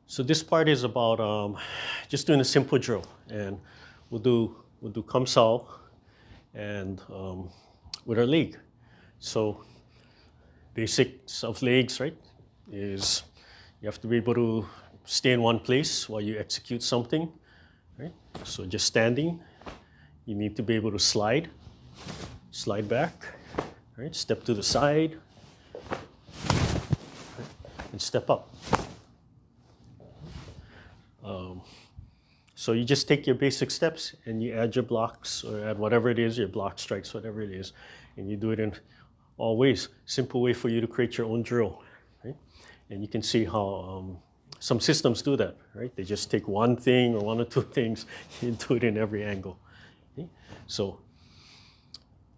So this part is about just doing a simple drill, and we'll do Kum Sau and with our leg. So basics of legs, right, is you have to be able to stay in one place while you execute something, right? So just standing, you need to be able to slide back, right? Step to the side, right? And step up. So you just take your basic steps and you add your blocks or add whatever it is, your block strikes, whatever it is, and you do it in all ways. Simple way for you to create your own drill, right? And you can see how some systems do that, right? They just take one thing or one or two things and do it in every angle. Okay? So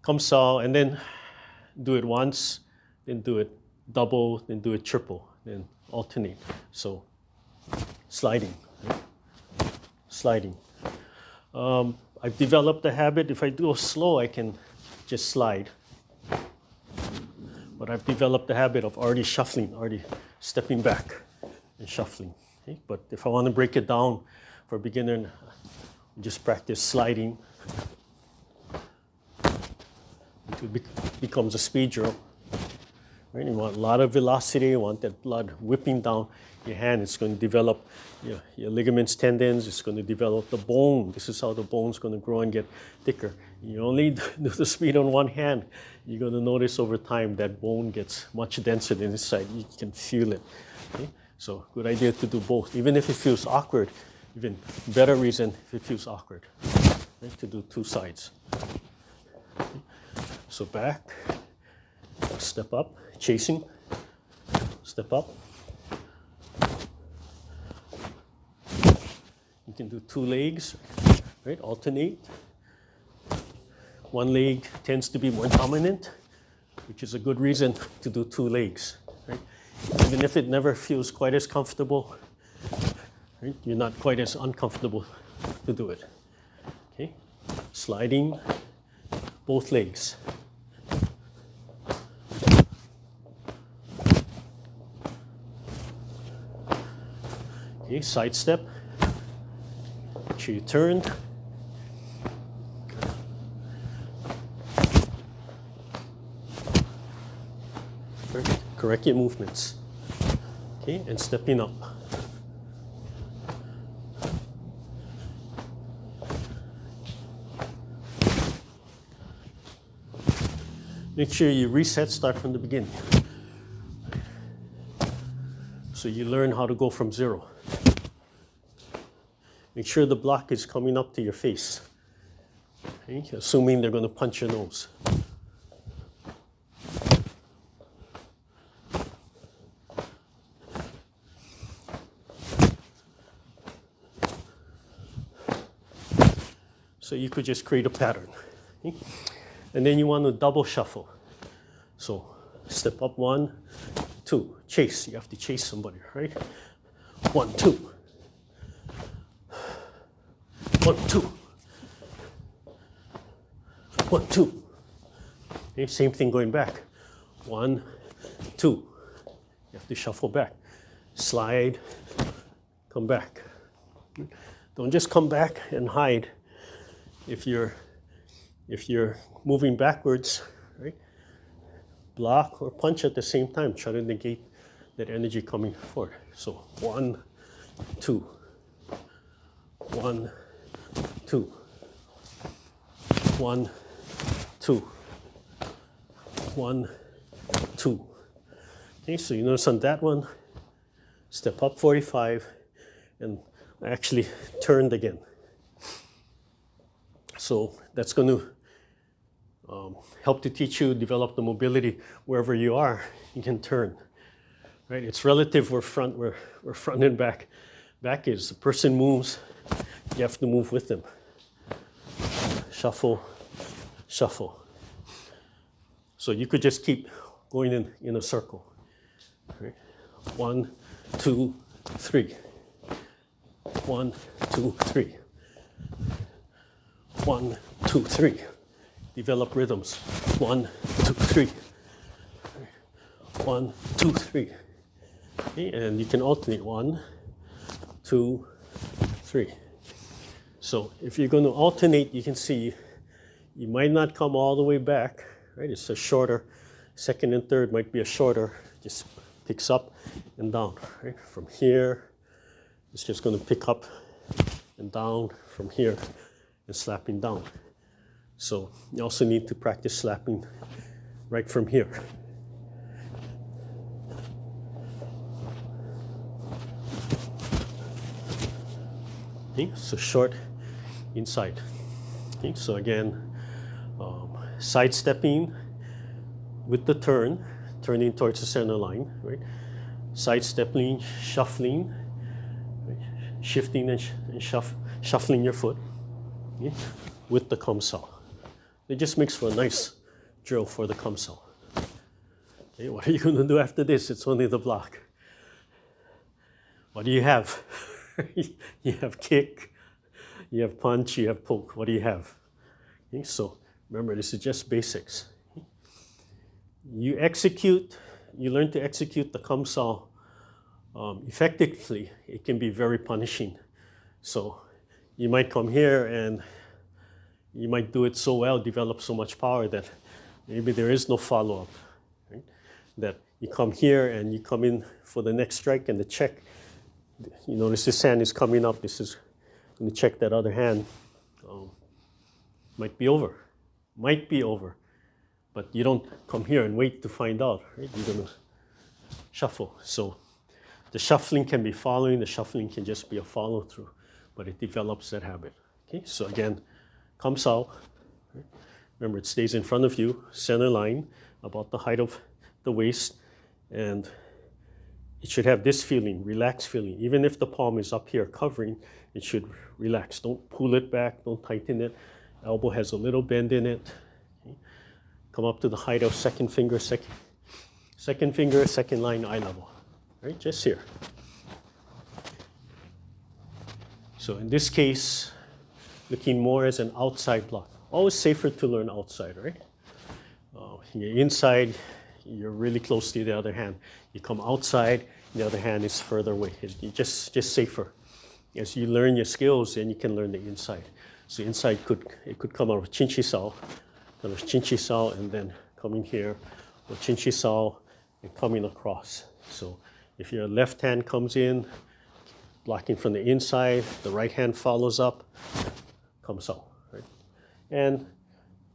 Kum Sau, and then do it once, then do it double, then do it triple, then alternate. So sliding. Right? Sliding. I've developed a habit, if I do slow, I can just slide. But I've developed the habit of already shuffling, already stepping back and shuffling. Okay? But if I want to break it down for a beginner, just practice sliding until it becomes a speed drill. Right? You want a lot of velocity, you want that blood whipping down your hand. It's going to develop your ligaments, tendons, it's going to develop the bone. This is how the bone's going to grow and get thicker. You only do the speed on one hand, you're going to notice over time that bone gets much denser than this side. You can feel it. Okay? So good idea to do both. Even if it feels awkward, even better reason if it feels awkward, right? To do two sides. Okay? So back, step up, chasing, step up. You can do two legs, right? Alternate. One leg tends to be more dominant, which is a good reason to do two legs, right? Even if it never feels quite as comfortable, right? You're not quite as uncomfortable to do it. Okay? Sliding both legs. Okay, side step. Make sure you turn. Correct your movements. Okay, and stepping up. Make sure you reset, start from the beginning. So you learn how to go from zero. Make sure the block is coming up to your face, okay? Assuming they're going to punch your nose. So you could just create a pattern. Okay? And then you want to double shuffle. So step up, 1, 2, chase. You have to chase somebody, right? 1, 2. 1, 2. 1, 2. Okay, same thing going back. 1, 2. You have to shuffle back. Slide, come back. Don't just come back and hide. If you're moving backwards, right? Block or punch at the same time. Try to negate that energy coming forward. So 1, 2. 1, 2. 1, 2. 1, 2. Okay, so you notice on that one, step up 45 and actually turned again. So that's going to help to teach you, develop the mobility wherever you are. You can turn, right? It's relative where front and back is. The person moves, you have to move with them. Shuffle, shuffle. So you could just keep going in a circle. Right? 1, 2, 3. 1, 2, 3. 1, 2, 3. Develop rhythms. 1, 2, 3. 1, 2, 3. Okay, and you can alternate 1, 2, 3. So if you're going to alternate, you can see you might not come all the way back, right? It's a shorter, second and third might be a shorter, just picks up and down, right? From here, it's just going to pick up and down from here and slapping down. So you also need to practice slapping right from here. Okay, so short inside. Okay, so again, sidestepping with the turn, turning towards the center line, right? Sidestepping, shuffling, right? Shifting and shuffling your foot, okay? With the Kum Sau. It just makes for a nice drill for the Kum Sau. Okay, what are you going to do after this? It's only the block. What do you have? You have kick, you have punch, you have poke. What do you have? Okay, so remember, this is just basics. You learn to execute the Kum Sau effectively. It can be very punishing. So you might come here and you might do it so well, develop so much power that maybe there is no follow-up. Right? That you come here and you come in for the next strike and the check. You notice this hand is coming up. This is going to check that other hand. Might be over. Might be over. But you don't come here and wait to find out. Right? You're going to shuffle. So the shuffling can be following. The shuffling can just be a follow-through. But it develops that habit. Okay. So again, Kum Sau. Right? Remember, it stays in front of you, center line, about the height of the waist, and it should have this feeling, relaxed feeling. Even if the palm is up here covering, it should relax. Don't pull it back, don't tighten it. Elbow has a little bend in it. Okay. Come up to the height of second finger, second line, eye level. Right, just here. So in this case, looking more as an outside block. Always safer to learn outside, right? You're inside, you're really close to the other hand. You come outside, the other hand is further away. It's just safer. As you learn your skills, then you can learn the inside. So inside could come out of Chin Sau, and then coming here, or Chin Sau and coming across. So if your left hand comes in, blocking from the inside, the right hand follows up, Kum Sau, right? And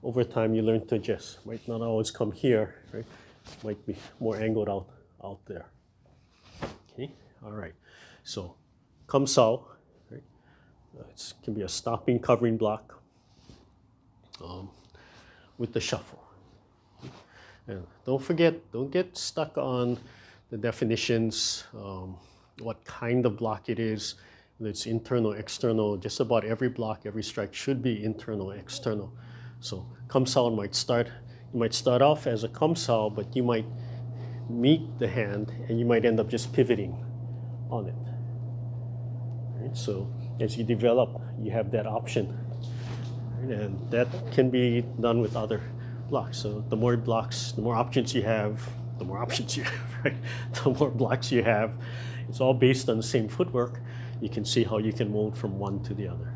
over time, you learn to adjust. Might not always come here, right? Might be more angled out there. Okay, all right. So Kum Sau, right? It can be a stopping, covering block with the shuffle. And don't forget, don't get stuck on the definitions, what kind of block it is, whether it's internal, external. Just about every block, every strike should be internal, external. So Kum Sau you might start off as a Kum Sau, but you might meet the hand and you might end up just pivoting on it. Right? So as you develop, you have that option. Right? And that can be done with other blocks. So the more blocks, the more options you have, right? The more blocks you have. It's all based on the same footwork. You can see how you can mold from one to the other.